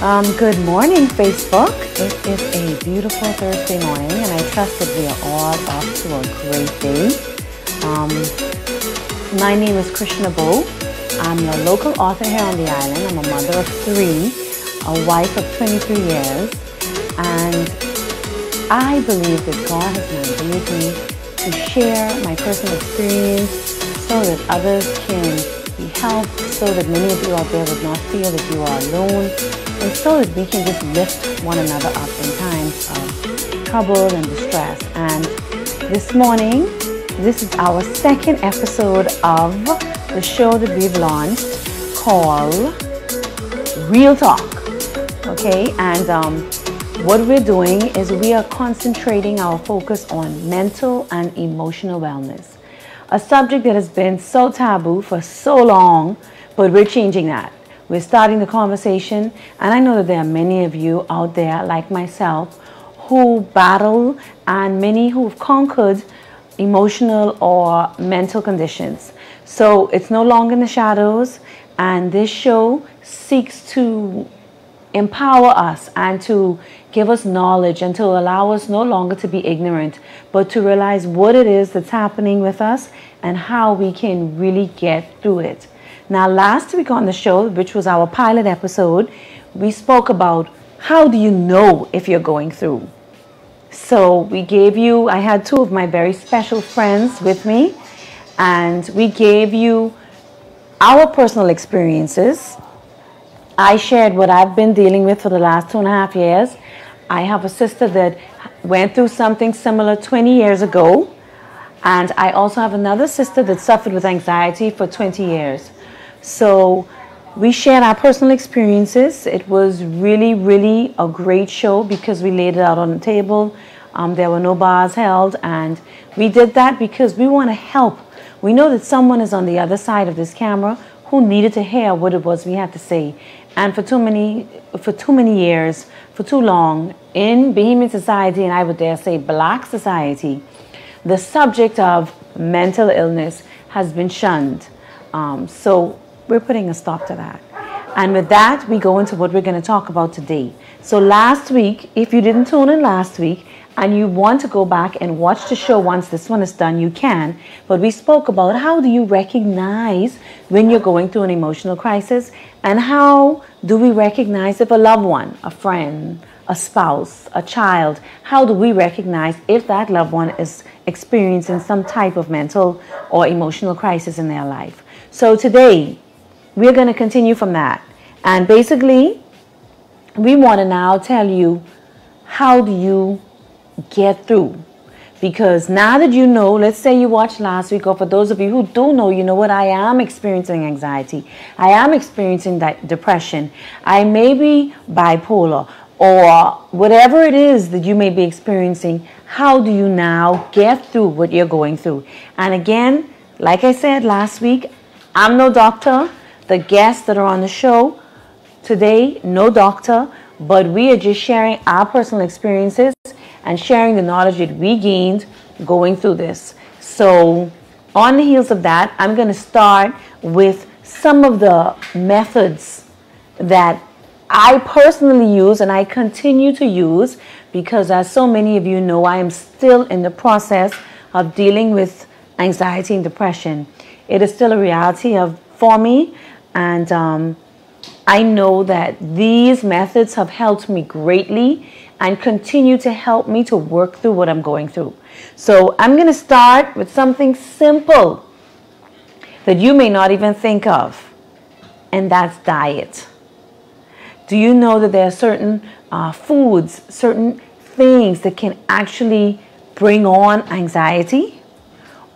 Good morning, Facebook. It is a beautiful Thursday morning, and I trust that we are all off to a great day. My name is Krishna Bo. I'm a local author here on the island. I'm a mother of 3, a wife of 23 years, and I believe that God has mandated me to share my personal experience so that others can be helped, so that many of you out there would not feel that you are alone, and so that we can just lift one another up in times of trouble and distress. And this morning, this is our second episode of the show that we've launched called Real Talk. Okay, and what we're doing is we are concentrating our focus on mental and emotional wellness, a subject that has been so taboo for so long, but we're changing that. We're starting the conversation, and I know that there are many of you out there like myself who battle and many who've conquered emotional or mental conditions. So it's no longer in the shadows, and this show seeks to empower us and to give us knowledge and to allow us no longer to be ignorant, but to realize what it is that's happening with us and how we can really get through it. Now, last week on the show, which was our pilot episode, we spoke about how do you know if you're going through. So I had 2 of my very special friends with me, and we gave you our personal experiences. I shared what I've been dealing with for the last 2.5 years. I have a sister that went through something similar 20 years ago, and I also have another sister that suffered with anxiety for 20 years. So we shared our personal experiences. It was really, really a great show because we laid it out on the table. There were no bars held, and we did that because we want to help. We know that someone is on the other side of this camera who needed to hear what it was we had to say. And for too many years, for too long, in Bahamian society, and I would dare say Black society, the subject of mental illness has been shunned. So we're putting a stop to that. And with that, we go into what we're going to talk about today. So last week, if you didn't tune in last week and you want to go back and watch the show once this one is done, you can. But we spoke about how do you recognize when you're going through an emotional crisis, and how do we recognize if a loved one, a friend, a spouse, a child, how do we recognize if that loved one is experiencing some type of mental or emotional crisis in their life. So today, we're going to continue from that. And basically, we want to now tell you, how do you get through? Because now that you know, let's say you watched last week, or for those of you who do know, you know what, I am experiencing anxiety. I am experiencing that depression. I may be bipolar, or whatever it is that you may be experiencing. How do you now get through what you're going through? And again, like I said last week, I'm no doctor. The guests that are on the show today, no doctor, but we are just sharing our personal experiences and sharing the knowledge that we gained going through this. So on the heels of that, I'm going to start with some of the methods that I personally use and I continue to use, because as so many of you know, I am still in the process of dealing with anxiety and depression. It is still a reality for me, and I know that these methods have helped me greatly and continue to help me to work through what I'm going through. So I'm going to start with something simple that you may not even think of, and that's diet. Do you know that there are certain foods, certain things that can actually bring on anxiety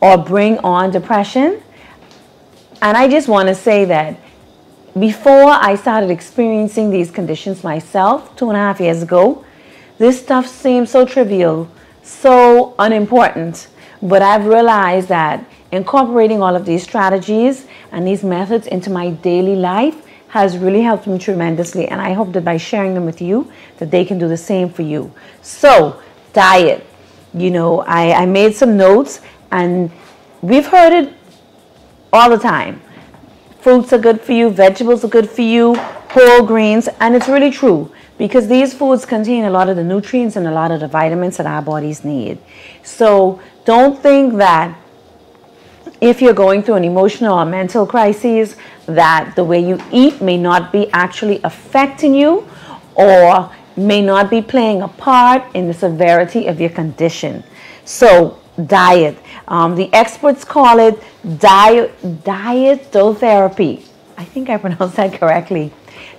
or bring on depression? And I just want to say that before I started experiencing these conditions myself 2.5 years ago, this stuff seemed so trivial, so unimportant. But I've realized that incorporating all of these strategies and these methods into my daily life has really helped me tremendously. And I hope that by sharing them with you, that they can do the same for you. So, diet. You know, I made some notes, and we've heard it all the time. Fruits are good for you, vegetables are good for you, whole grains, and it's really true because these foods contain a lot of the nutrients and a lot of the vitamins that our bodies need. So don't think that if you're going through an emotional or mental crisis that the way you eat may not be actually affecting you or may not be playing a part in the severity of your condition. So diet. The experts call it dietotherapy. I think I pronounced that correctly.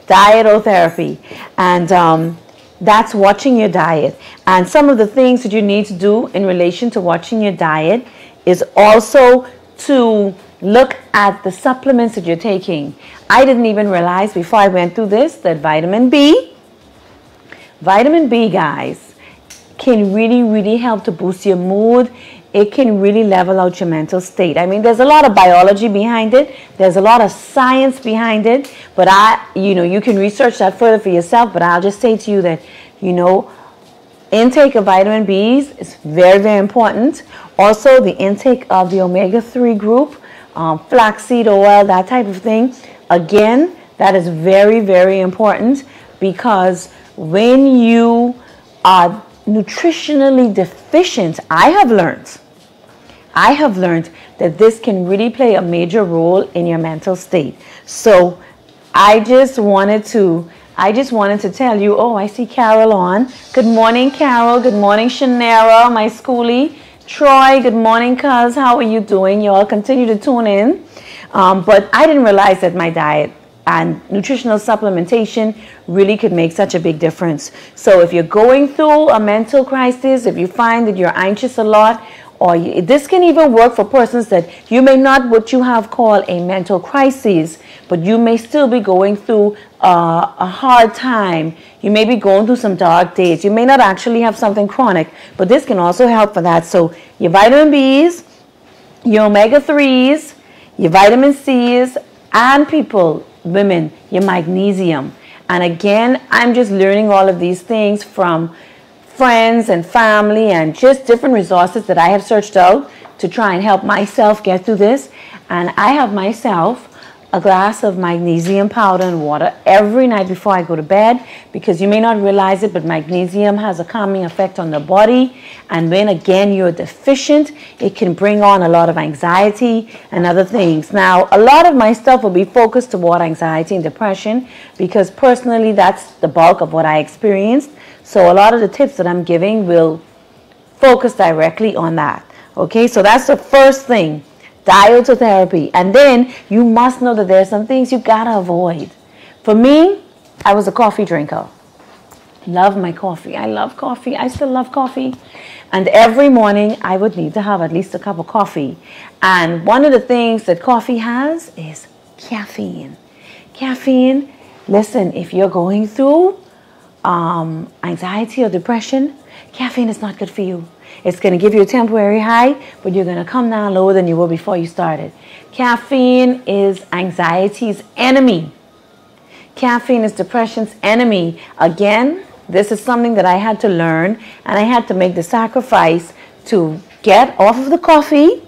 Dietotherapy. And that's watching your diet. And some of the things that you need to do in relation to watching your diet is also to look at the supplements that you're taking. I didn't even realize before I went through this that vitamin B, guys, can really help to boost your mood. It can really level out your mental state. I mean, there's a lot of biology behind it. There's a lot of science behind it. But you can research that further for yourself. But I'll just say to you that, intake of vitamin Bs is very important. Also, the intake of the omega-3 group, flaxseed oil, that type of thing. Again, that is very important because when you are nutritionally deficient, I have learned that this can really play a major role in your mental state. So I just wanted to tell you, oh, I see Carol on. Good morning, Carol. Good morning, Shanera, my schoolie. Troy, good morning, cuz. How are you doing? You all continue to tune in. But I didn't realize that my diet and nutritional supplementation really could make such a big difference. So if you're going through a mental crisis, if you find that you're anxious a lot, or this can even work for persons that you may not what you have called a mental crisis, but you may still be going through a hard time. You may be going through some dark days. You may not actually have something chronic, but this can also help for that. So your vitamin Bs, your omega-3s, your vitamin Cs, and women, your magnesium. And again, I'm just learning all of these things from friends and family and just different resources that I have searched out to try and help myself get through this. And I have myself a glass of magnesium powder and water every night before I go to bed, because you may not realize it, but magnesium has a calming effect on the body. And when again you're deficient, it can bring on a lot of anxiety and other things. Now, a lot of my stuff will be focused toward anxiety and depression because personally that's the bulk of what I experienced. So a lot of the tips that I'm giving will focus directly on that. Okay, so that's the first thing. Dietotherapy. And then you must know that there's some things you gotta avoid. For me, I was a coffee drinker. Love my coffee. I love coffee. I still love coffee. And every morning I would need to have at least a cup of coffee. And one of the things that coffee has is caffeine. Caffeine, listen, if you're going through anxiety or depression, caffeine is not good for you. It's going to give you a temporary high, but you're going to come down lower than you were before you started. Caffeine is anxiety's enemy. Caffeine is depression's enemy. Again, this is something that I had to learn, and I had to make the sacrifice to get off of the coffee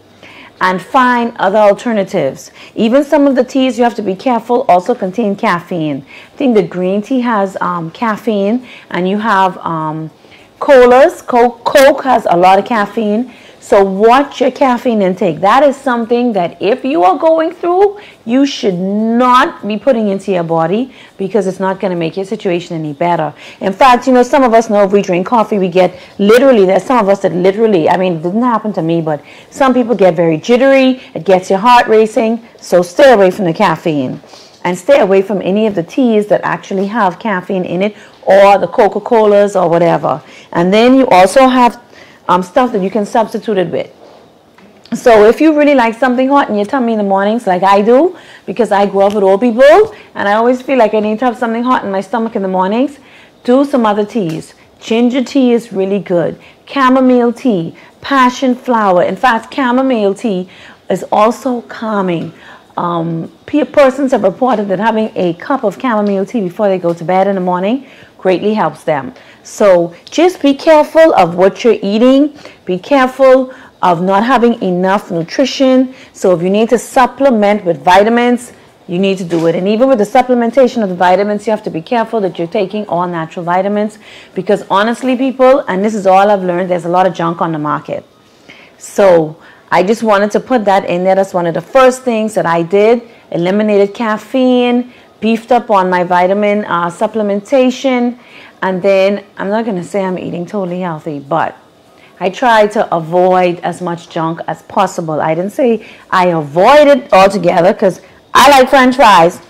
and find other alternatives. Even some of the teas, you have to be careful, also contain caffeine. I think the green tea has caffeine, and you have colas. Coke has a lot of caffeine. So watch your caffeine intake. That is something that if you are going through, you should not be putting into your body, because it's not going to make your situation any better. In fact, some of us know if we drink coffee, we get literally, there's some of us that literally, I mean, it didn't happen to me, but some people get very jittery. It gets your heart racing. So stay away from the caffeine. And stay away from any of the teas that actually have caffeine in it, or the Coca-Colas or whatever. And then you also have stuff that you can substitute it with. So if you really like something hot in your tummy in the mornings, like I do, because I grew up with old people, and I always feel like I need to have something hot in my stomach in the mornings, do some other teas. Ginger tea is really good. Chamomile tea, passion flower. In fact, chamomile tea is also calming. Persons have reported that having a cup of chamomile tea before they go to bed in the morning greatly helps them. So just be careful of what you're eating. Be careful of not having enough nutrition. So if you need to supplement with vitamins, you need to do it. And even with the supplementation of the vitamins, you have to be careful that you're taking all natural vitamins, because honestly, people, and this is all I've learned, there's a lot of junk on the market. So I just wanted to put that in there. That's one of the first things that I did. Eliminated caffeine, beefed up on my vitamin supplementation, and then I'm not going to say I'm eating totally healthy, but I try to avoid as much junk as possible. I didn't say I avoid it altogether, because I like French fries,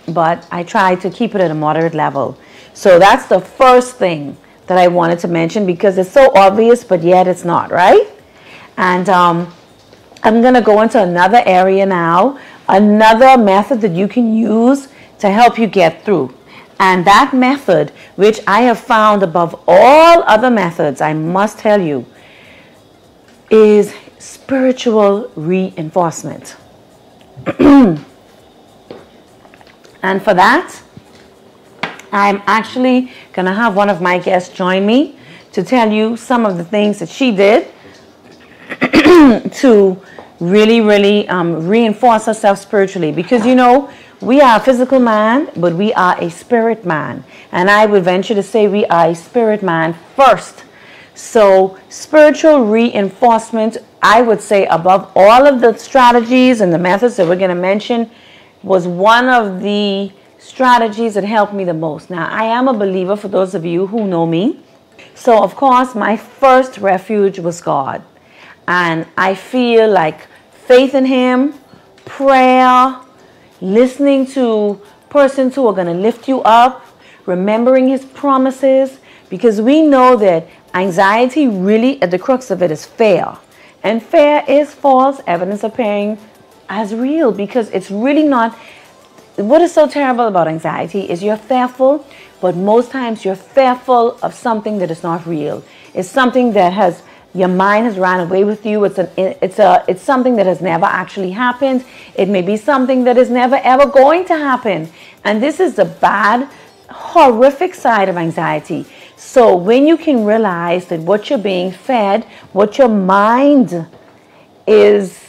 but I try to keep it at a moderate level. So that's the first thing that I wanted to mention, because it's so obvious, but yet it's not, right? And I'm going to go into another area now, another method that you can use to help you get through. And that method, which I have found above all other methods, I must tell you, is spiritual reinforcement. And for that, I'm actually going to have one of my guests join me to tell you some of the things that she did to really reinforce herself spiritually. Because, you know, we are a physical man, but we are a spirit man. And I would venture to say we are a spirit man first. So spiritual reinforcement, I would say, above all of the strategies and the methods that we're going to mention, was one of the strategies that helped me the most. Now, I am a believer, for those of you who know me. So, of course, my first refuge was God. And I feel like faith in Him, prayer, listening to persons who are going to lift you up, remembering His promises, because we know that anxiety, really at the crux of it, is fear. And fear is false evidence appearing as real, because it's really not. What is so terrible about anxiety is you're fearful, but most times you're fearful of something that is not real. It's something that has, your mind has ran away with you. It's something that has never actually happened. It may be something that is never ever going to happen. And this is the bad, horrific side of anxiety. So when you can realize that what you're being fed, what your mind is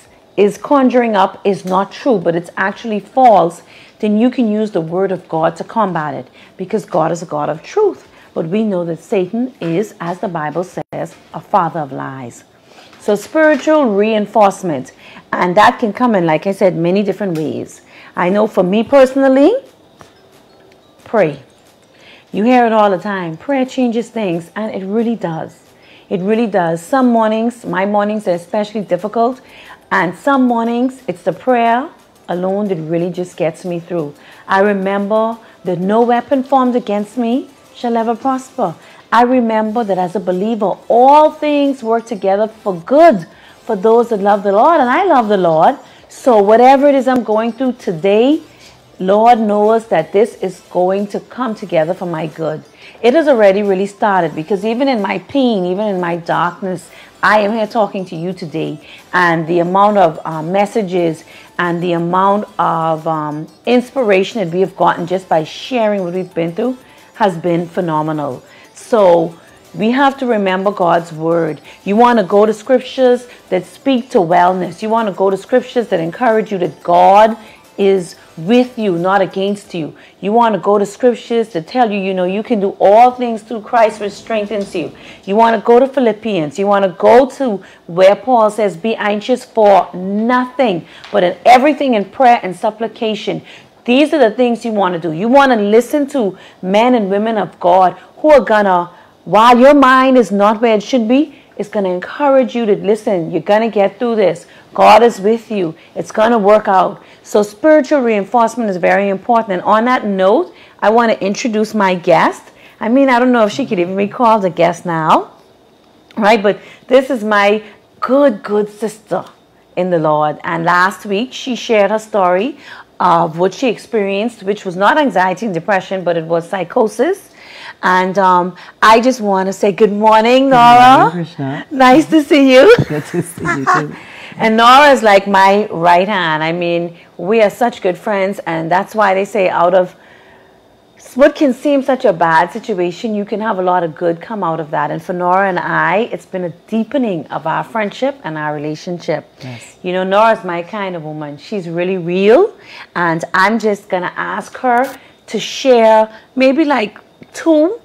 conjuring up is not true, but it's actually false, then you can use the word of God to combat it, because God is a God of truth. But we know that Satan is, as the Bible says, a father of lies. So spiritual reinforcement, and that can come in, like I said, many different ways. I know for me personally, pray. You hear it all the time. Prayer changes things, and it really does. It really does. Some mornings, my mornings are especially difficult, and some mornings it's the prayer alone that really just gets me through. I remember that no weapon formed against me shall ever prosper. I remember that as a believer, all things work together for good for those that love the Lord, and I love the Lord. So whatever it is I'm going through today, Lord knows that this is going to come together for my good. It has already really started, because even in my pain, even in my darkness, I am here talking to you today. And the amount of messages and the amount of inspiration that we have gotten just by sharing what we've been through has been phenomenal. So we have to remember God's word. You want to go to scriptures that speak to wellness. You want to go to scriptures that encourage you that God is with you, not against you. You want to go to scriptures to tell you, you know, you can do all things through Christ which strengthens you. You want to go to Philippians. You want to go to where Paul says, be anxious for nothing, but in everything in prayer and supplication. These are the things you want to do. You want to listen to men and women of God who are gonna, while your mind is not where it should be, it's going to encourage you to listen. You're going to get through this. God is with you. It's going to work out. So spiritual reinforcement is very important. And on that note, I want to introduce my guest. I mean, I don't know if she could even be called a guest now, right? But this is my good sister in the Lord. And last week, she shared her story of what she experienced, which was not anxiety and depression, but it was psychosis. And I just want to say good morning, Nora. Good morning, Krishna. Nice to see you. Good to see you too. And Nora is like my right hand. I mean, we are such good friends, and that's why they say out of what can seem such a bad situation, you can have a lot of good come out of that. And for Nora and I, it's been a deepening of our friendship and our relationship. Yes. You know, Nora's my kind of woman. She's really real. And I'm just going to ask her to share maybe like 2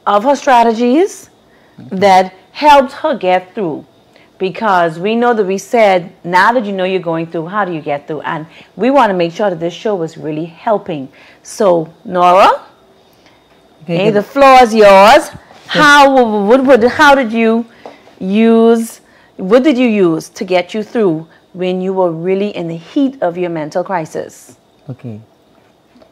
of her strategies that helped her get through. Because we know that we said, now that you know you're going through, how do you get through? And we want to make sure that this show was really helping. So, Nora, okay, the floor is yours. How did you use, what did you use to get you through when you were really in the heat of your mental crisis? Okay.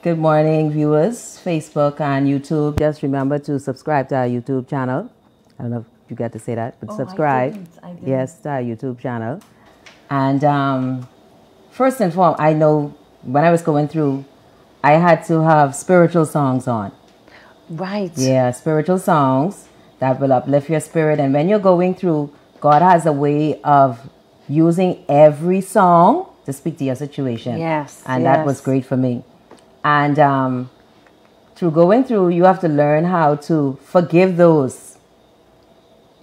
Good morning, viewers, Facebook and YouTube. Just remember to subscribe to our YouTube channel. I don't know if you got to say that, but subscribe. I didn't. Yes, to our YouTube channel. And first and foremost, I know when I was going through, I had to have spiritual songs on. Right. Yeah, spiritual songs that will uplift your spirit. And when you're going through, God has a way of using every song to speak to your situation. Yes. And that was great for me. And through going through, you have to learn how to forgive those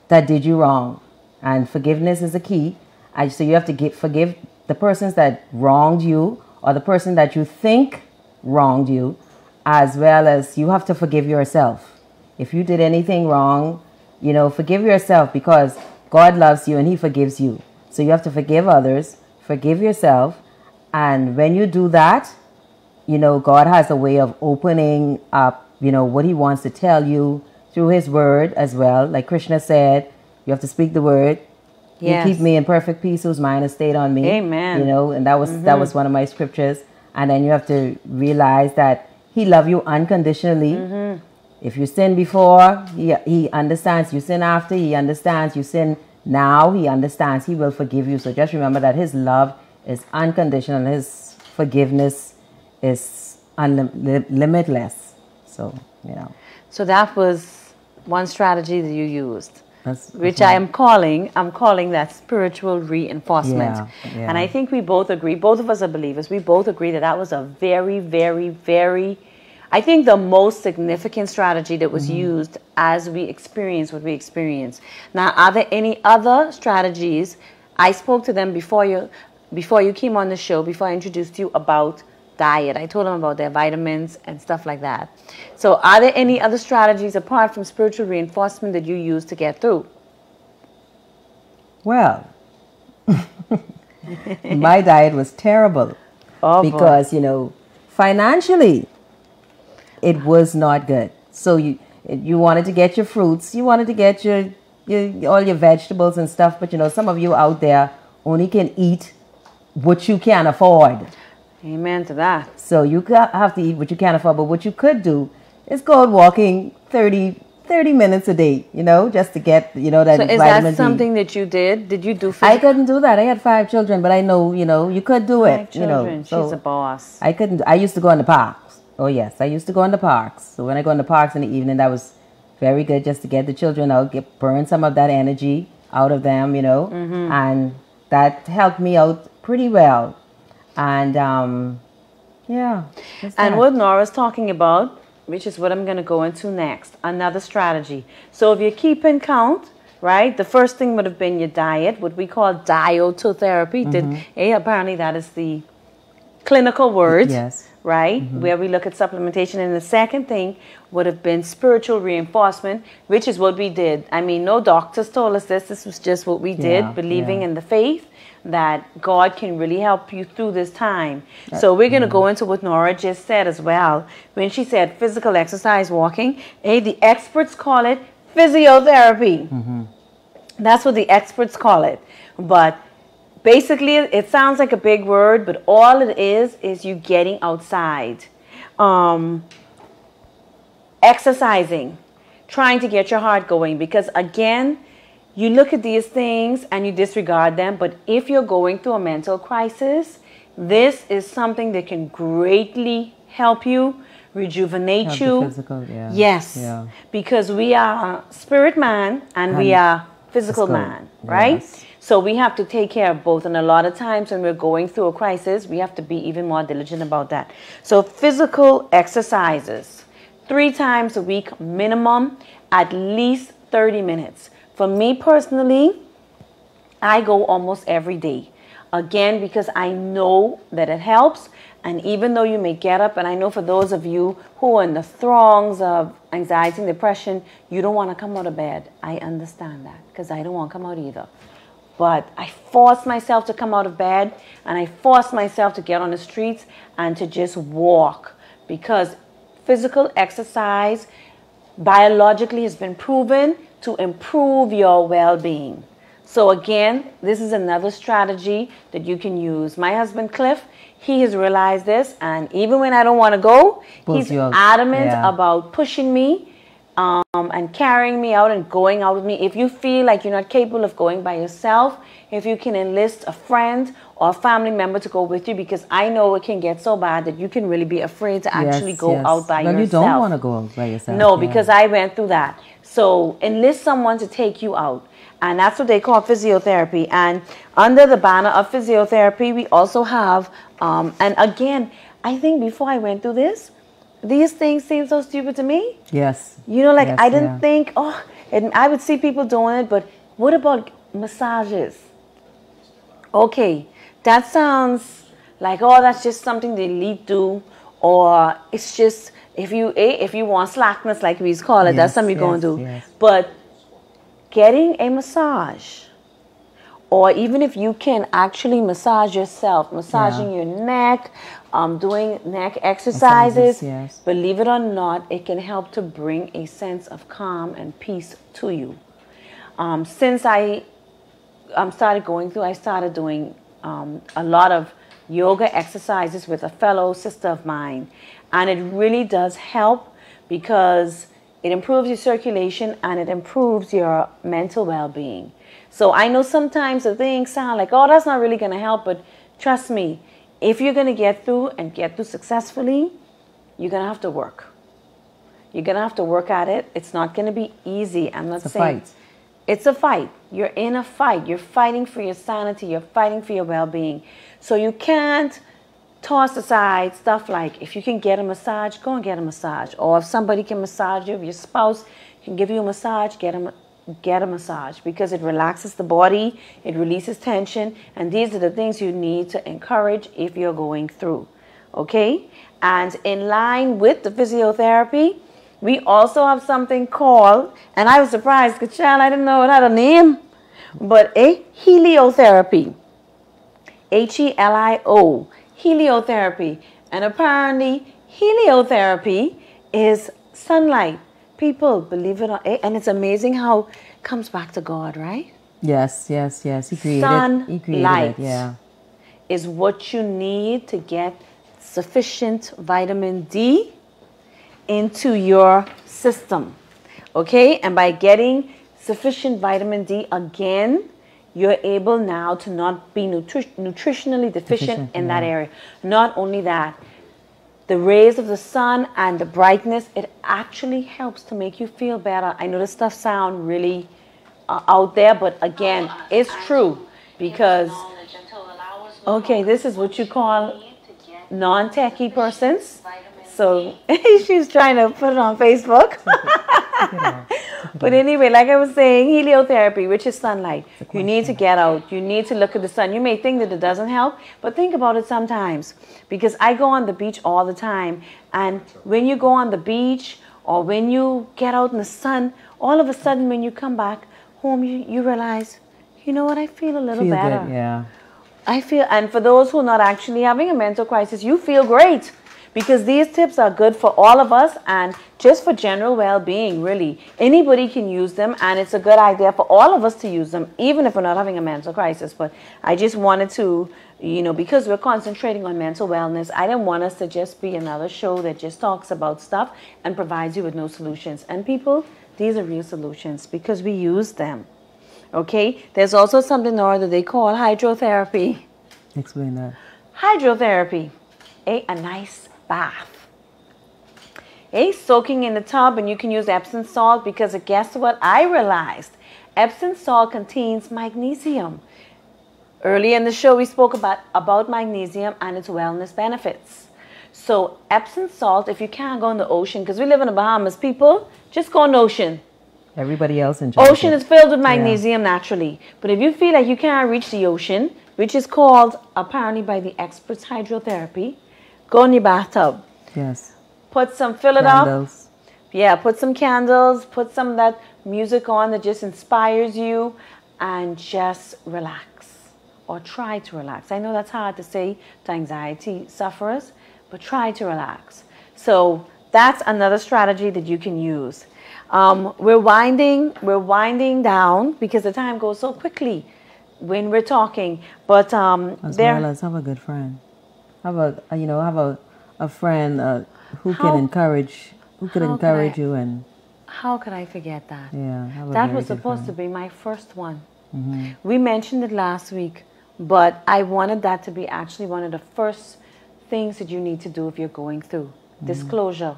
that did you wrong. And forgiveness is the key. And so you have to forgive the persons that wronged you or the person that you think wronged you, as well as you have to forgive yourself. If you did anything wrong, you know, forgive yourself, because God loves you and he forgives you. So you have to forgive others, forgive yourself. And when you do that, you know, God has a way of opening up, you know, what he wants to tell you through his word as well. Like Krishna said, you have to speak the word. Yes. You keep me in perfect peace whose mind is stayed on me. Amen. You know, and that was one of my scriptures. And then you have to realize that he loves you unconditionally. If you sin before, he understands. You sin after, he understands. You sin now, he understands. He will forgive you. So just remember that his love is unconditional. His forgiveness is limitless. So, you know. So that was one strategy that you used, which I'm calling that spiritual reinforcement. Yeah. And I think we both agree, both of us are believers, we both agree that that was a very, very, very, I think the most significant strategy that was used as we experienced what we experienced. Now, are there any other strategies? I spoke to them before you came on the show, before I introduced you, about diet. I told them about their vitamins and stuff like that. So are there any other strategies apart from spiritual reinforcement that you use to get through? Well, my diet was terrible because, you know, financially, it was not good. So you wanted to get your fruits, you wanted to get your all your vegetables and stuff, but you know, some of you out there only can eat what you can afford. Amen to that. So you have to eat what you can afford, but what you could do is go out walking 30 minutes a day, you know, just to get, you know, that vitamin D. So is that something that you did? Did you do physical? I couldn't do that. I had 5 children, but I know, you know, you could do it. 5 children. You know, so she's a boss. I couldn't. I used to go in the parks. Oh yes, I used to go in the parks. So when I go in the parks in the evening, that was very good, just to get the children out, burn some of that energy out of them, you know, and that helped me out pretty well. And yeah. And what Nora's talking about, which is what I'm going to go into next, another strategy. So if you're keeping count, right, the first thing would have been your diet, what we call dietotherapy. Apparently that is the clinical word. Yes. Right, where we look at supplementation. And the second thing would have been spiritual reinforcement, which is what we did. I mean, no doctors told us this. This was just what we did, believing in the faith that God can really help you through this time. So we're going to go into what Nora just said as well. When she said physical exercise, walking, the experts call it physiotherapy. That's what the experts call it. But basically, it sounds like a big word, but all it is you getting outside, exercising, trying to get your heart going. Because again, you look at these things and you disregard them. But if you're going through a mental crisis, this is something that can greatly help you, rejuvenate you. Physical, yeah. Yes, because we are spirit man and we are physical man, right? Yes. So we have to take care of both. And a lot of times when we're going through a crisis, we have to be even more diligent about that. So physical exercises. 3 times a week minimum, at least 30 minutes. For me personally, I go almost every day. Again, because I know that it helps. And even though you may get up, and I know for those of you who are in the throngs of anxiety and depression, you don't want to come out of bed. I understand that, because I don't want to come out either. But I force myself to come out of bed, and I force myself to get on the streets and to just walk, because physical exercise biologically has been proven to improve your well-being. So again, this is another strategy that you can use. My husband Cliff, he has realized this, and even when I don't want to go, he's adamant about pushing me and carrying me out and going out with me. If you feel like you're not capable of going by yourself, if you can enlist a friend or a family member to go with you, because I know it can get so bad that you can really be afraid to actually go out by yourself. You don't want to go out by yourself. No, because I went through that. So enlist someone to take you out. And that's what they call physiotherapy. And under the banner of physiotherapy, we also have, and again, I think before I went through this, these things seem so stupid to me. Yes. You know, like I didn't think, and I would see people doing it, but what about massages? Okay, that sounds like, that's just something the elite do, or it's just, if you want slackness, like we call it, that's something you're going to do. Yes. But getting a massage, or even if you can actually massage yourself, massaging your neck, doing neck exercises, believe it or not, it can help to bring a sense of calm and peace to you. Since I started going through, I started doing a lot of yoga exercises with a fellow sister of mine, and it really does help, because it improves your circulation and it improves your mental well-being. So I know sometimes the things sound like, that's not really going to help, but trust me, if you're going to get through and get through successfully, you're going to have to work. You're going to have to work at it. It's not going to be easy. I'm not saying it's a fight. You're in a fight. You're fighting for your sanity. You're fighting for your well-being. So you can't toss aside stuff like, if you can get a massage, go and get a massage. Or if somebody can massage you, if your spouse can give you a massage, get a massage, because it relaxes the body, it releases tension, and these are the things you need to encourage if you're going through. Okay? And in line with the physiotherapy, we also have something called, and I was surprised, because child, I didn't know it had a name, but a heliotherapy. Helio. Heliotherapy. And apparently heliotherapy is sunlight. People, believe it or not, and it's amazing how it comes back to God, right? Yes. He created sunlight it. Is what you need to get sufficient vitamin D into your system. Okay? And by getting sufficient vitamin D, again, you're able now to not be nutritionally deficient in that area. Not only that, the rays of the sun and the brightness, it actually helps to make you feel better. I know this stuff sounds really out there, but again, it's true, because, okay, this is what you call non-techie persons. So she's trying to put it on Facebook. But anyway, like I was saying, heliotherapy, which is sunlight. You need to get out. You need to look at the sun. You may think that it doesn't help, but think about it sometimes. Because I go on the beach all the time. And when you go on the beach, or when you get out in the sun, all of a sudden when you come back home, you realize, you know what, I feel a little better. Good, I feel, and for those who are not actually having a mental crisis, you feel great. Because these tips are good for all of us, and just for general well-being, really. Anybody can use them, and it's a good idea for all of us to use them, even if we're not having a mental crisis. But I just wanted to, because we're concentrating on mental wellness, I didn't want us to just be another show that just talks about stuff and provides you with no solutions. And people, these are real solutions, because we use them. Okay? There's also something that they call hydrotherapy. Explain that. Hydrotherapy. A nice bath. Soaking in the tub, and you can use Epsom salt, because guess what I realized? Epsom salt contains magnesium. Earlier in the show, we spoke about magnesium and its wellness benefits. So Epsom salt, if you can't go in the ocean, because we live in the Bahamas, people, just go in the ocean. Everybody else enjoys Ocean it. is filled with magnesium naturally. But if you feel like you can't reach the ocean, which is called, apparently by the experts, hydrotherapy, go in your bathtub. Yes. Put some, fill it up. Yeah, put some candles, put some of that music on that just inspires you, and just relax. Or try to relax. I know that's hard to say to anxiety sufferers, but try to relax. So that's another strategy that you can use. We're winding down because the time goes so quickly when we're talking. But as well as have a good friend, have a friend who can encourage you. And how could I forget that? Yeah, that was supposed to be my first one. We mentioned it last week, but I wanted that to be actually one of the first things that you need to do if you're going through. Disclosure.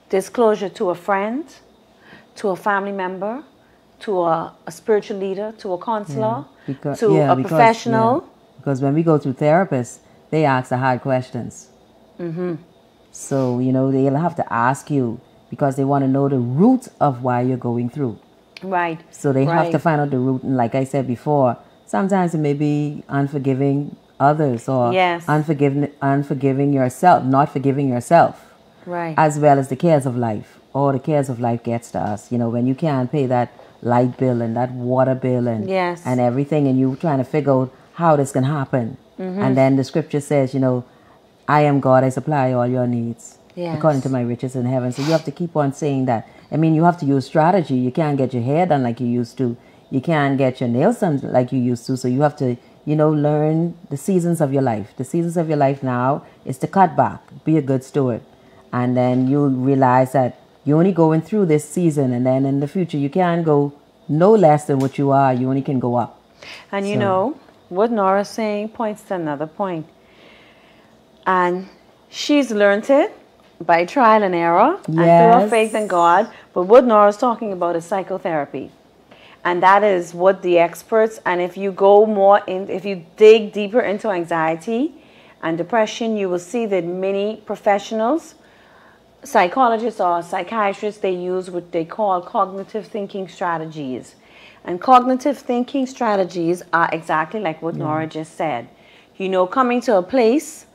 Disclosure to a friend, to a family member, to a spiritual leader, to a counselor, to a professional. Because when we go through therapists, they ask the hard questions. So, they'll have to ask you because they want to know the root of why you're going through. Right. So they have to find out the root. And like I said before, sometimes it may be unforgiving others or unforgiving yourself, not forgiving yourself. Right. As well as the cares of life. All the cares of life gets to us. When you can't pay that light bill and that water bill and everything, and you trying to figure out how this can happen. And then the scripture says, I am God, I supply all your needs according to my riches in heaven. So you have to keep on saying that. I mean, you have to use strategy. You can't get your hair done like you used to. You can't get your nails done like you used to. So you have to, learn the seasons of your life. The seasons of your life now is to cut back, be a good steward. And then you'll realize that you're only going through this season, and then in the future you can't go no less than what you are. You only can go up. And what Nora's saying points to another point. And she's learned it by trial and error and through her faith in God. But what Nora's talking about is psychotherapy. And that is what the experts, and if you dig deeper into anxiety and depression, you will see that many professionals, psychologists or psychiatrists, they use what they call cognitive thinking strategies. And cognitive thinking strategies are exactly like what Nora just said. Coming to a place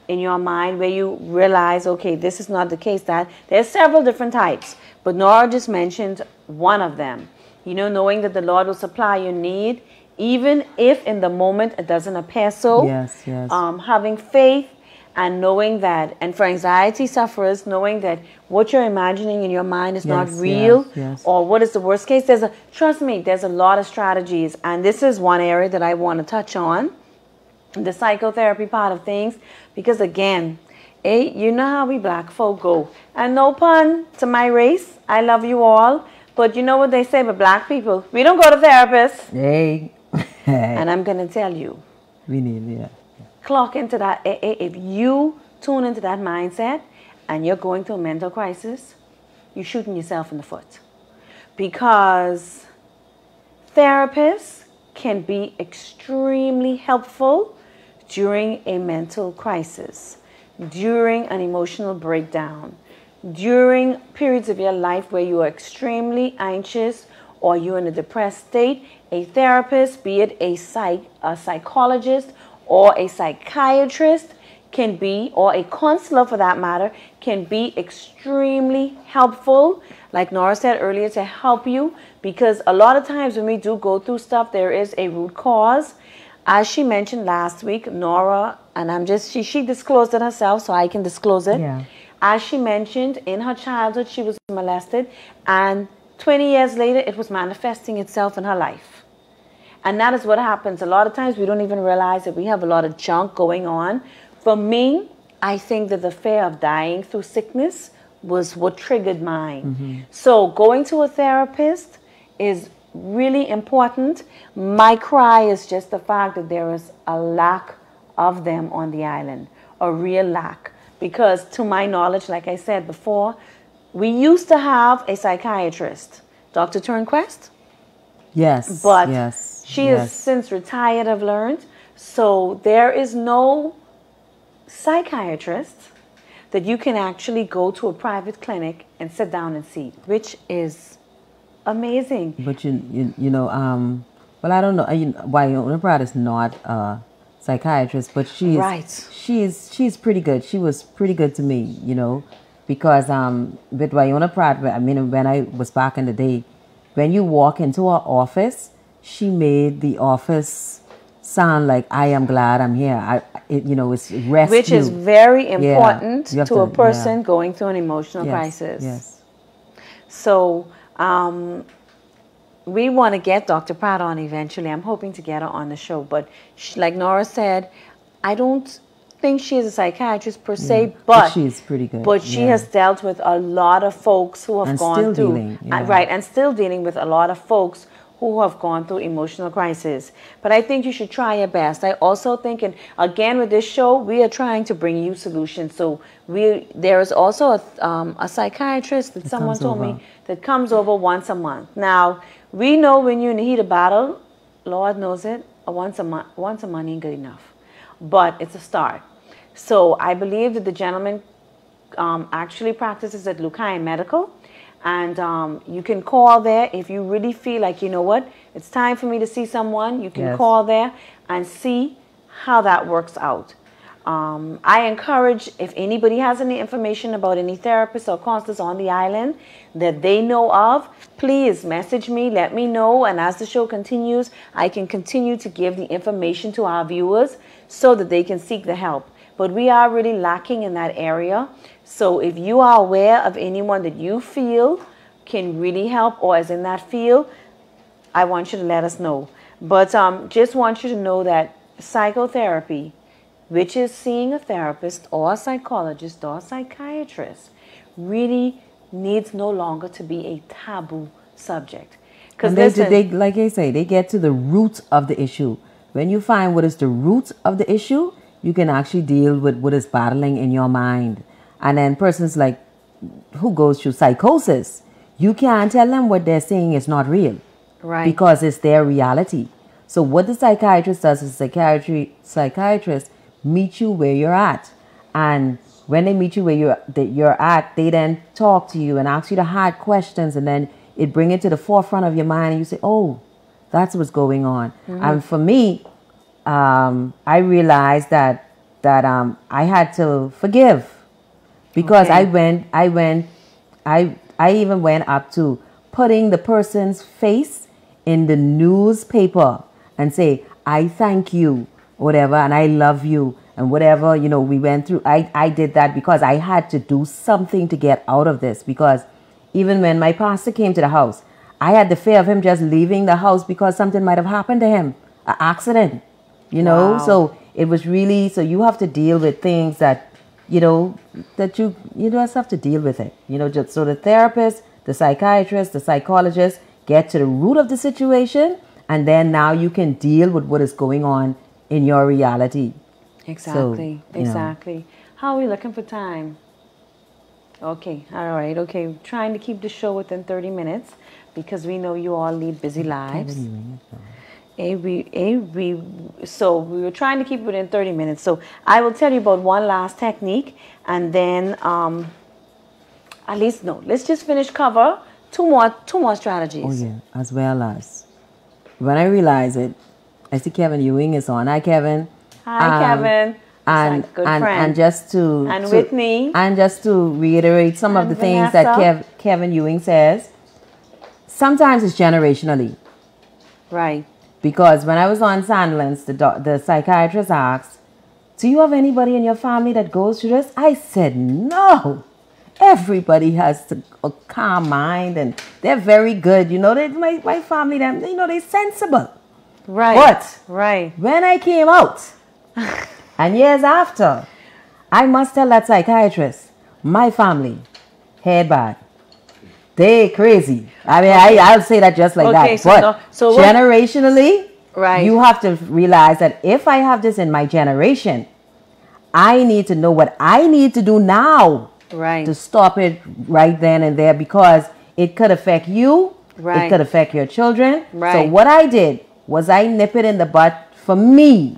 in your mind where you realize, okay, this is not the case. That there's several different types, but Nora just mentioned one of them. Knowing that the Lord will supply your need, even if in the moment it doesn't appear so. Yes. Having faith. And knowing that, and for anxiety sufferers, knowing that what you're imagining in your mind is not real, or what is the worst case. Trust me, there's a lot of strategies. And this is one area that I want to touch on, the psychotherapy part of things. Because again, you know how we black folk go. And no pun to my race, I love you all. But you know what they say about black people? We don't go to therapists. Hey. And I'm going to tell you. We need, Clock into that. If you tune into that mindset and you're going through a mental crisis, you're shooting yourself in the foot. Because therapists can be extremely helpful during a mental crisis, during an emotional breakdown, during periods of your life where you are extremely anxious or you're in a depressed state. A therapist, be it a psychologist, or a psychiatrist can be, or a counselor for that matter, can be extremely helpful, like Nora said earlier, to help you. Because a lot of times when we do go through stuff, there is a root cause. As she mentioned last week, Nora, and she disclosed it herself, so I can disclose it. As she mentioned, in her childhood, she was molested, and 20 years later, it was manifesting itself in her life. And that is what happens. A lot of times we don't even realize that we have a lot of junk going on. For me, I think that the fear of dying through sickness was what triggered mine. So going to a therapist is really important. My cry is just the fact that there is a lack of them on the island, a real lack. Because to my knowledge, like I said before, we used to have a psychiatrist, Dr. Turnquest. Yes. But she has since retired, I've learned. So there is no psychiatrists that you can actually go to a private clinic and sit down and see, which is amazing. But well, I don't know. Wyona Pratt is not a psychiatrist, but she's pretty good. She was pretty good to me, because with Wyona Pratt, I mean, when I was back in the day, when you walk into her office, she made the office sound like I am glad I'm here. It's rescue, which is very important to a person yeah. going through an emotional crisis. Yes. So we want to get Dr. Pratt on eventually. I'm hoping to get her on the show. But like Nora said, I don't think she is a psychiatrist per se, but she's pretty good. But she has dealt with a lot of folks who have gone through, and still dealing with a lot of folks who have gone through emotional crisis. But I think you should try your best. I also think, and again with this show, we are trying to bring you solutions. So there is also a psychiatrist that someone told me that comes over once a month. Now, we know when you're in the heat of battle, Lord knows it, once a month ain't good enough. But it's a start. So I believe that the gentleman actually practices at Lucayan Medical. And you can call there if you really feel like, you know what, it's time for me to see someone. You can call there and see how that works out. I encourage, if anybody has any information about any therapists or counselors on the island that they know of, please message me, let me know. And as the show continues, I can continue to give the information to our viewers so that they can seek the help. But we are really lacking in that area. So if you are aware of anyone that you feel can really help or is in that field, I want you to let us know. But just want you to know that psychotherapy, which is seeing a therapist or a psychologist or a psychiatrist, really needs no longer to be a taboo subject. Because they, like I say, they get to the root of the issue. When you find what is the root of the issue, you can actually deal with what is battling in your mind. And then persons like who goes through psychosis, you can't tell them what they're saying is not real. Right. Because it's their reality. So what the psychiatrist does is psychiatrist meet you where you're at. And when they meet you where you're at, they then talk to you and ask you the hard questions, and then it bring it to the forefront of your mind and you say, oh, that's what's going on. Mm-hmm. And for me, I realized that I had to forgive, because I even went up to putting the person's face in the newspaper and say, I thank you, whatever, and I love you, and whatever, we went through. I did that because I had to do something to get out of this, because even when my pastor came to the house, I had the fear of him just leaving the house because something might have happened to him, an accident. Wow. So it was really, so you have to deal with things that, that you just have to deal with it. Just so the therapist, the psychiatrist, the psychologist get to the root of the situation, and then now you can deal with what is going on in your reality. Exactly. So, exactly. How are we looking for time? Okay. All right. Okay. Trying to keep the show within 30 minutes because we know you all lead busy lives. So we were trying to keep it within 30 minutes. So I will tell you about one last technique, and then let's just finish cover two more strategies. Oh yeah, as well as when I realize it, I see Kevin Ewing is on. Hi, Kevin. Hi, Kevin. And good friend. And just to Whitney. And just to reiterate some of the things that Kevin Ewing says. Sometimes it's generationally. Right. Because when I was on Sandlands, the psychiatrist asked, do you have anybody in your family that goes through this? I said, no. Everybody has a calm mind and they're very good. My family, they're sensible. Right. But when I came out, and years after, I must tell that psychiatrist, my family, head bad. They crazy. I mean, I'll say that just like that. So generationally, you have to realize that if I have this in my generation, I need to know what I need to do now to stop it right then and there, because it could affect you. It could affect your children. So what I did was I nip it in the butt for me.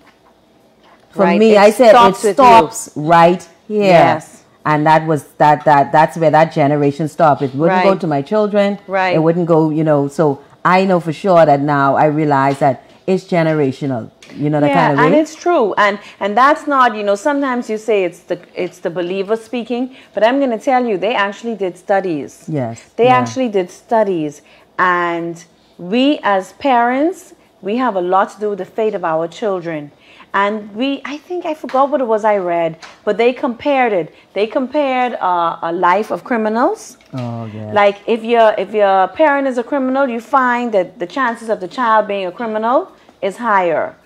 For right? me, It I said it stops with stops right here. Yes. And that's where that generation stopped. It wouldn't go Right. to my children. Right. It wouldn't go, so I know for sure that now I realize that it's generational. That kind of way. And it's true, and that's not, sometimes you say it's the believer speaking, but I'm going to tell you, they actually did studies. Yes. They actually did studies, and we as parents, we have a lot to do with the fate of our children. And I think I forgot what it was I read, but they compared it. They compared a life of criminals. Oh, yeah. Like if your parent is a criminal, you find that the chances of the child being a criminal is higher.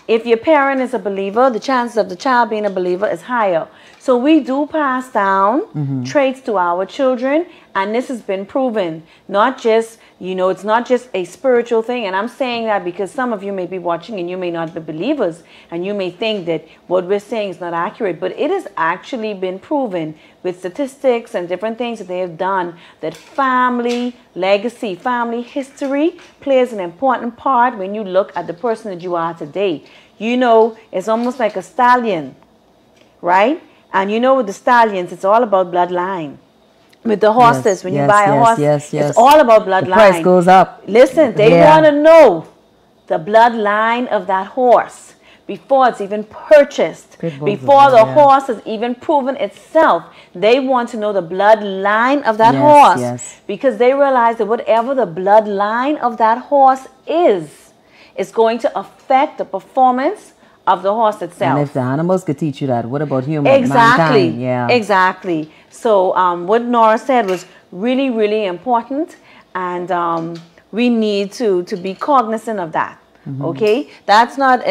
If your parent is a believer, the chances of the child being a believer is higher. So we do pass down traits to our children, and this has been proven. Not just, it's not just a spiritual thing. And I'm saying that because some of you may be watching and you may not be believers, and you may think that what we're saying is not accurate. But it has actually been proven with statistics and different things that they have done that family legacy, family history plays an important part when you look at the person that you are today. It's almost like a stallion, right? And with the stallions, it's all about bloodline. With the horses, when you buy a horse, it's all about bloodline. The price goes up. Listen, they want to know the bloodline of that horse before it's even purchased, before the horse has even proven itself. They want to know the bloodline of that horse because they realize that whatever the bloodline of that horse is going to affect the performance of the horse itself. And if the animals could teach you that, what about humans? Exactly. Mankind? Yeah. Exactly. So what Nora said was really, really important, and we need to be cognizant of that. Okay, that's not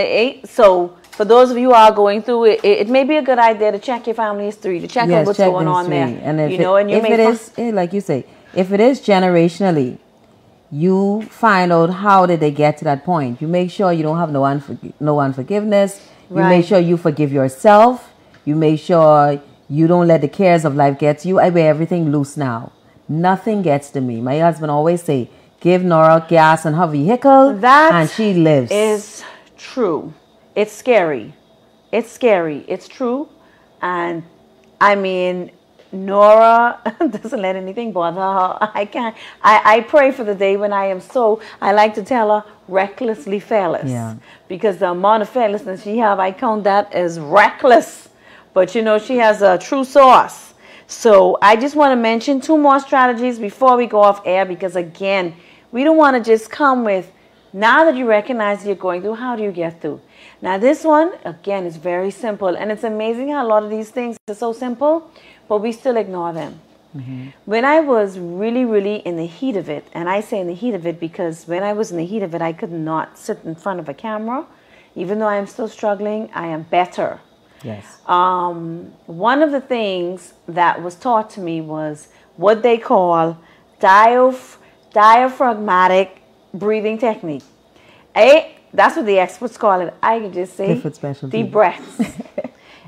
so. For those of you who are going through it, it may be a good idea to check your family history, to check out what's going on there. And if it is, like you say, if it is generationally, you find out how did they get to that point. You make sure you don't have no unforgiveness. You make sure you forgive yourself. You make sure you don't let the cares of life get to you. I wear everything loose now. Nothing gets to me. My husband always say, give Nora gas on her vehicle and she lives. Is true. It's scary. It's scary. It's true. And I mean, Nora doesn't let anything bother her. I pray for the day when I like to tell her, recklessly fearless. Yeah. Because the amount of fearlessness she have, I count that as reckless. But she has a true source. So I just want to mention 2 more strategies before we go off air, because again, we don't want to just come with, now that you recognize you're going through, how do you get through? Now this one, again, is very simple. And it's amazing how a lot of these things are so simple, but we still ignore them. When I was really, really in the heat of it, and I say in the heat of it because when I was in the heat of it, I could not sit in front of a camera. Even though I am still struggling, I am better. Yes. One of the things that was taught to me was what they call diaphragmatic breathing technique. That's what the experts call it. I can just say deep breaths.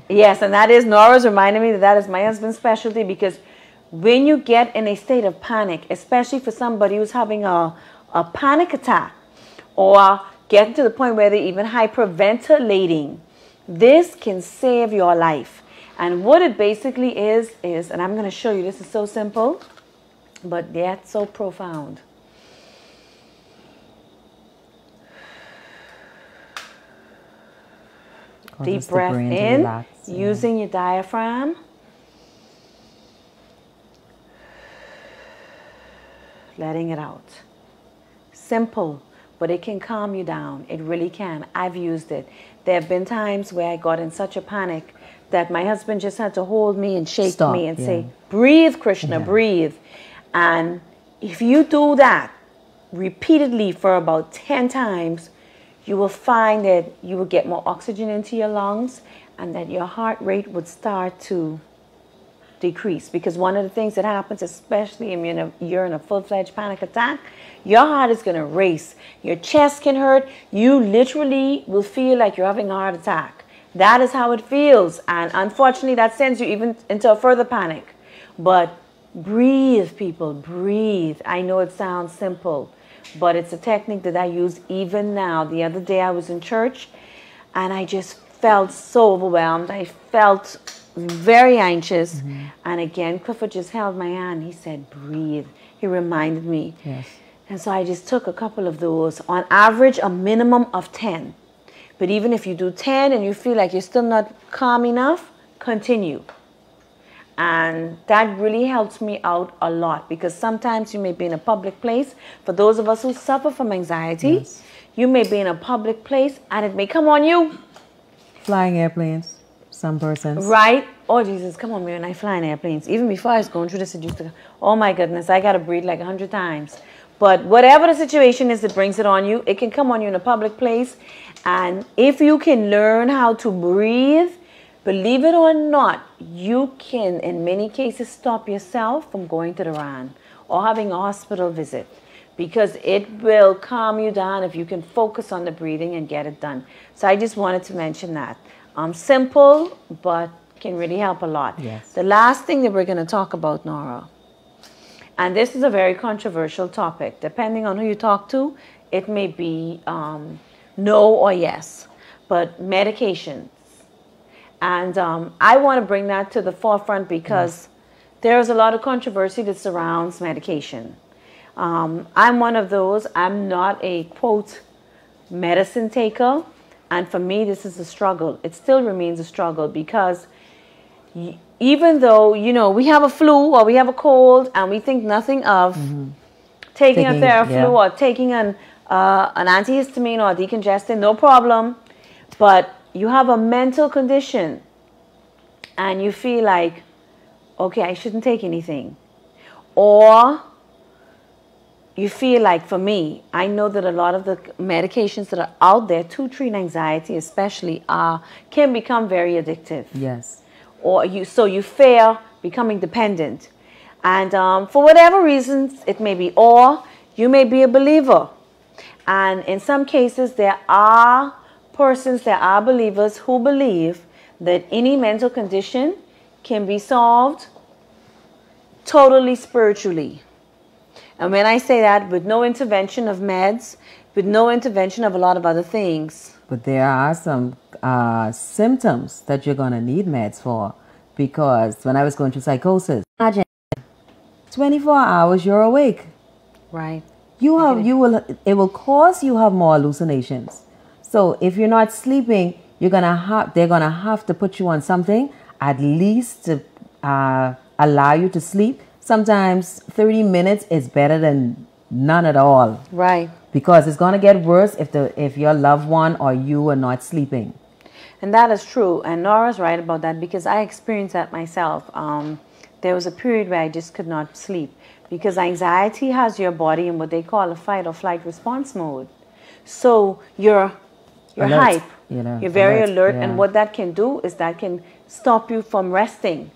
Yes, and that is, Nora's reminding me that is my husband's specialty, because when you get in a state of panic, especially for somebody who's having a panic attack or getting to the point where they're even hyperventilating, this can save your life. And what it basically is, and I'm going to show you, this is so simple, but yet so profound. Deep breath in, using your diaphragm. Letting it out. Simple, but it can calm you down. It really can. I've used it. There have been times where I got in such a panic that my husband just had to hold me and shake me and say, breathe, Krishna, breathe. And if you do that repeatedly for about 10 times, you will find that you will get more oxygen into your lungs and that your heart rate would start to decrease. Because one of the things that happens, especially when you're in a full-fledged panic attack, your heart is going to race. Your chest can hurt. You literally will feel like you're having a heart attack. That is how it feels. And unfortunately, that sends you even into a further panic. But breathe, people, breathe. I know it sounds simple, but it's a technique that I use even now. The other day I was in church and I just felt so overwhelmed. I felt very anxious. And again, Clifford just held my hand. He said, breathe. He reminded me. Yes. And so I just took a couple of those. On average, a minimum of 10. But even if you do 10 and you feel like you're still not calm enough, continue. And that really helps me out a lot, because sometimes you may be in a public place. For those of us who suffer from anxiety, you may be in a public place and it may come on you. Flying airplanes, some persons. Right? Oh, Jesus, come on, man, I fly in airplanes. Even before I was going through this, it used to, oh my goodness, I got to breathe like 100 times. But whatever the situation is that brings it on you, it can come on you in a public place. And if you can learn how to breathe, believe it or not, you can, in many cases, stop yourself from going to the RAN or having a hospital visit, because it will calm you down if you can focus on the breathing and get it done. So I just wanted to mention that. Simple, but can really help a lot. Yes. The last thing that we're going to talk about, Nora, and this is a very controversial topic. Depending on who you talk to, it may be no or yes, but medication. And I want to bring that to the forefront because there's a lot of controversy that surrounds medication. I'm one of those. I'm not a, quote, medicine taker. And for me, this is a struggle. It still remains a struggle because even though, you know, we have a flu or we have a cold and we think nothing of taking a Theraflu or taking an antihistamine or a decongestant, no problem. But you have a mental condition and you feel like, okay, I shouldn't take anything. Or you feel like, for me, I know that a lot of the medications that are out there to treat anxiety especially can become very addictive. Yes. Or so you fear becoming dependent. And for whatever reasons it may be, or you may be a believer. And in some cases there are believers who believe that any mental condition can be solved totally spiritually. And when I say that, with no intervention of meds, with no intervention of a lot of other things. But there are some symptoms that you're going to need meds for. Because when I was going through psychosis, imagine 24 hours you're awake. Right. It will cause you have more hallucinations. So if you're not sleeping, they're gonna have to put you on something at least to allow you to sleep. Sometimes 30 minutes is better than none at all. Right. Because it's gonna get worse if your loved one or you are not sleeping. And that is true. And Nora's right about that, because I experienced that myself. There was a period where I just could not sleep because anxiety has your body in what they call a fight or flight response mode. So you're hype. You're very alert. And what that can do is that can stop you from resting.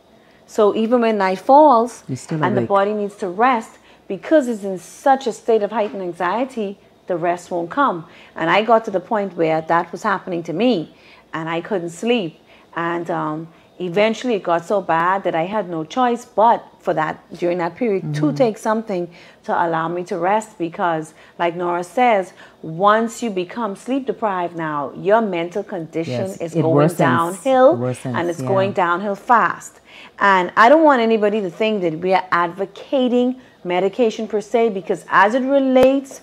So even when night falls and the body needs to rest, because it's in such a state of heightened anxiety, the rest won't come. And I got to the point where that was happening to me and I couldn't sleep. And eventually it got so bad that I had no choice but for that, during that period, to take something to allow me to rest, because like Nora says, once you become sleep deprived now, your mental condition is going downhill, and it's going downhill fast. And I don't want anybody to think that we are advocating medication per se, because as it relates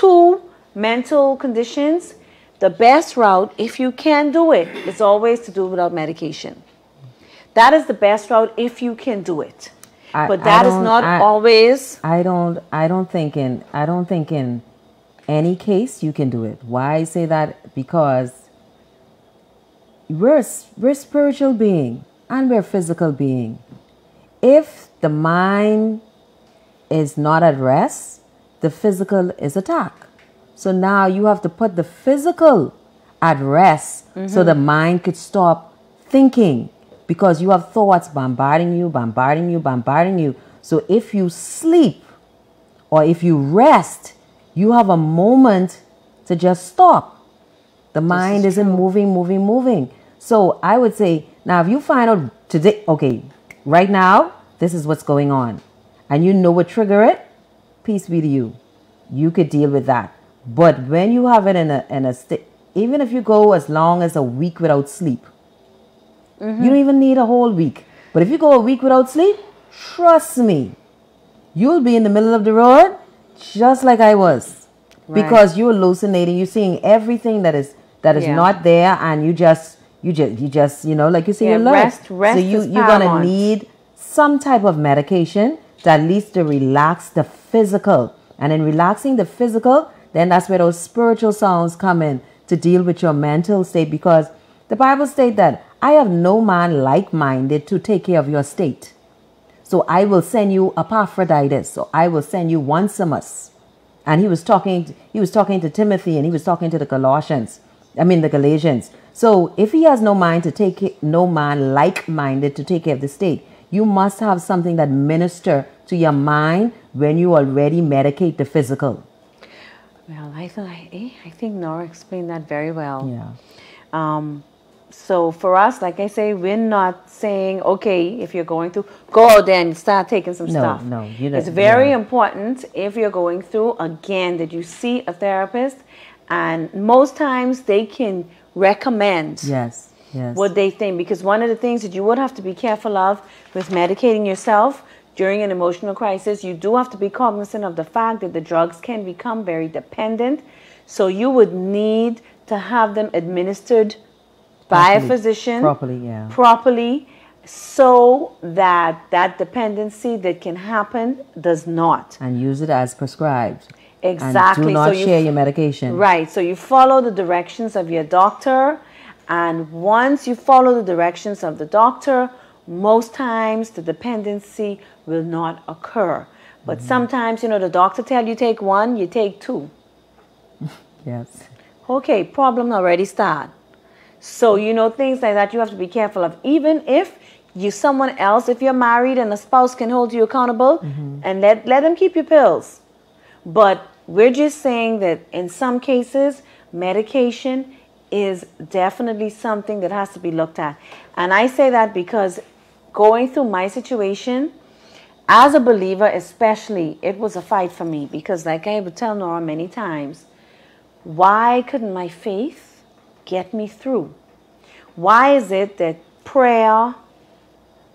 to mental conditions, the best route, if you can do it, is always to do it without medication. That is the best route if you can do it. But that is not always. I don't think in any case you can do it. Why I say that? Because we're spiritual being and we're physical being. If the mind is not at rest, the physical is attacked. So now you have to put the physical at rest so the mind could stop thinking. Because you have thoughts bombarding you. So if you sleep or if you rest, you have a moment to just stop. The mind isn't moving. So I would say, now if you find out today, okay, right now, this is what's going on, and you know what trigger it, peace be to you. You could deal with that. But when you have it in a state, even if you go as long as a week without sleep, you don't even need a whole week. But if you go a week without sleep, trust me, you'll be in the middle of the road just like I was. Right. Because you're hallucinating, you're seeing everything that is not there, and you just like you say, you're alert. Rest so is you're gonna paramount. need some type of medication that leads to relax the physical. And in relaxing the physical, then that's where those spiritual sounds come in to deal with your mental state, because the Bible states that I have no man like-minded to take care of your state. So I will send you Epaphroditus. So I will send you Onesimus. And he was talking to Timothy, and he was talking to the Galatians. So if he has no man like-minded to take care of the state, you must have something that minister to your mind when you already medicate the physical. Well, I think Nora explained that very well. Yeah. So for us, like I say, we're not saying, okay, if you're going through, go out there and start taking some stuff. No, you don't. It's very important if you're going through, again, that you see a therapist, and most times they can recommend what they think. Because one of the things that you would have to be careful of with medicating yourself during an emotional crisis, you do have to be cognizant of the fact that the drugs can become very dependent. So you would need to have them administered by a physician properly, so that dependency that can happen does not. And use it as prescribed. Exactly. And do not share your medication. Right. So you follow the directions of your doctor, and once you follow the directions of the doctor, most times the dependency will not occur. But sometimes, the doctor tell you take one, you take two. Yes. Okay, problem already start. So, things like that you have to be careful of. Even if someone else, if you're married and a spouse can hold you accountable, and let them keep your pills. But we're just saying that in some cases, medication is definitely something that has to be looked at. And I say that because going through my situation, as a believer especially, it was a fight for me. Because like I would tell Nora many times, why couldn't my faith get me through? Why is it that prayer,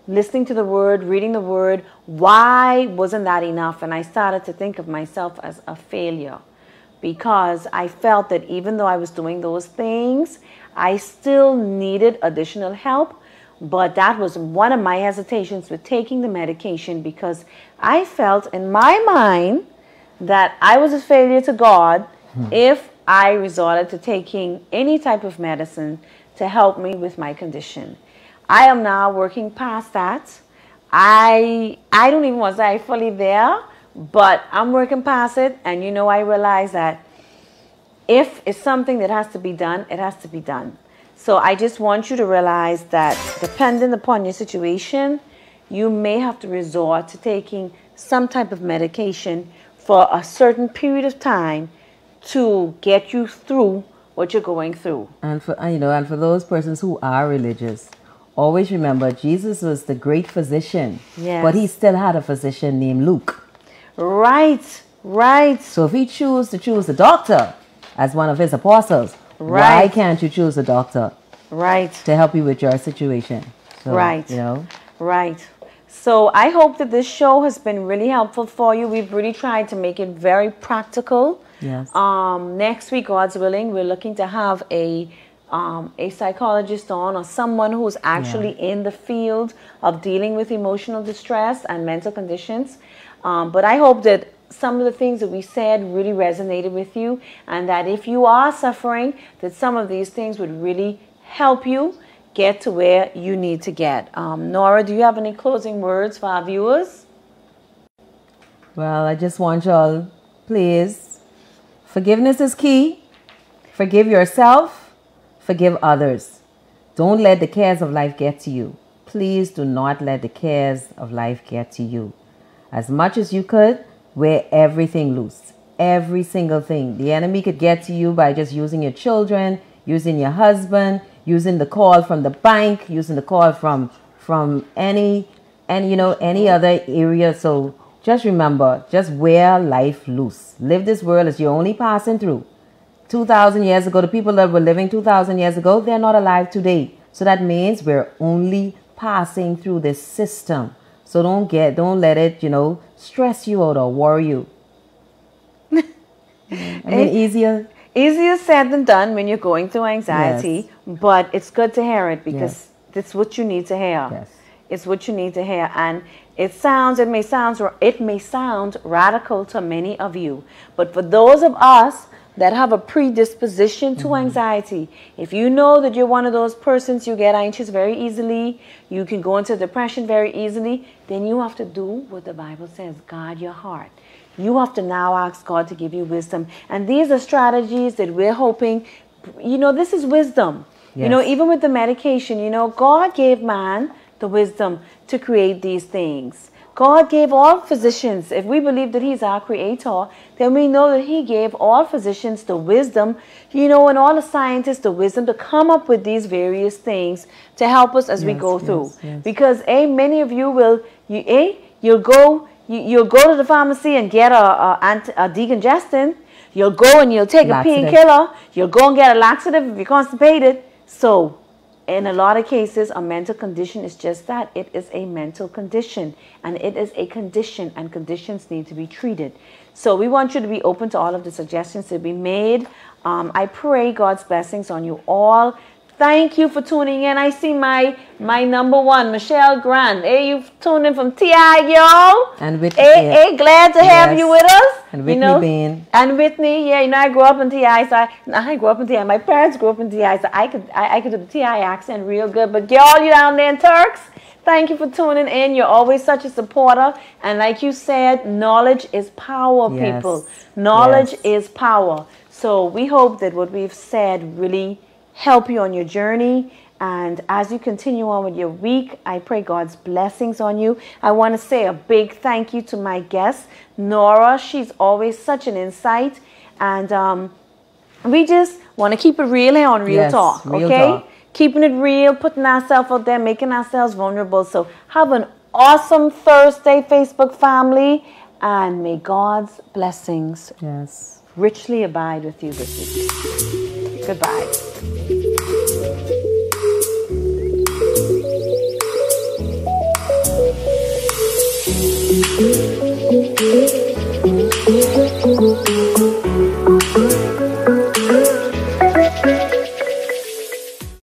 listening to the word, reading the word, why wasn't that enough? And I started to think of myself as a failure, because I felt that even though I was doing those things, I still needed additional help. But that was one of my hesitations with taking the medication, because I felt in my mind that I was a failure to God if I resorted to taking any type of medicine to help me with my condition. I am now working past that. I don't even want to say I'm fully there, but I'm working past it. And I realize that if it's something that has to be done, it has to be done. So I just want you to realize that depending upon your situation, you may have to resort to taking some type of medication for a certain period of time to get you through what you're going through. And for those persons who are religious, always remember Jesus was the great physician. Yes. But he still had a physician named Luke. Right. So if he choose the doctor as one of his apostles, why can't you choose a doctor? Right. To help you with your situation. So, right. Right. So I hope that this show has been really helpful for you. We've really tried to make it very practical. Yes. Next week, God's willing, we're looking to have a psychologist on, or someone who's actually in the field of dealing with emotional distress and mental conditions. But I hope that some of the things that we said really resonated with you, and that if you are suffering, that some of these things would really help you get to where you need to get. Nora, do you have any closing words for our viewers? Well, I just want y'all, please, forgiveness is key. Forgive yourself. Forgive others. Don't let the cares of life get to you. Please do not let the cares of life get to you. As much as you could, wear everything loose. Every single thing. The enemy could get to you by just using your children, using your husband, using the call from the bank, using the call from any other area. So just remember, just wear life loose. Live this world as you're only passing through. 2,000 years ago, the people that were living 2,000 years ago, they're not alive today. So that means we're only passing through this system. So don't let it, stress you out or worry you. Easier said than done when you're going through anxiety, yes. But it's good to hear it because yes. it's what you need to hear. Yes. It's what you need to hear, and it may sound radical to many of you, but for those of us that have a predisposition to anxiety, if you know that you're one of those persons, you get anxious very easily, you can go into depression very easily, then you have to do what the Bible says, guard your heart. You have to now ask God to give you wisdom. And these are strategies that we're hoping, this is wisdom. Yes. Even with the medication, God gave man the wisdom to create these things. God gave all physicians, if we believe that he's our creator, then we know that he gave all physicians the wisdom, and all the scientists the wisdom to come up with these various things to help us as we go through. Yes. Because many of you will, you'll go to the pharmacy and get a decongestant. You'll go and you'll take a painkiller. You'll go and get a laxative if you're constipated. So in a lot of cases, a mental condition is just that. It is a mental condition, and it is a condition, and conditions need to be treated. So we want you to be open to all of the suggestions that we made. I pray God's blessings on you all. Thank you for tuning in. I see my number one, Michelle Grant. Hey, you've tuned in from TI, y'all. And Whitney. Hey, glad to have you with us. And Whitney Bean. And Whitney, I grew up in TI, so I grew up in TI. My parents grew up in TI, so I could do the TI accent real good. But y'all, you down there in Turks, thank you for tuning in. You're always such a supporter. And like you said, knowledge is power, people. Knowledge is power. So we hope that what we've said really help you on your journey, and as you continue on with your week, I pray God's blessings on you. I want to say a big thank you to my guest, Nora. She's always such an insight, and we just want to keep it real here on Real Talk, okay? Keeping it real, putting ourselves out there, making ourselves vulnerable. So have an awesome Thursday, Facebook family, and may God's blessings richly abide with you this week. Goodbye. Thank you.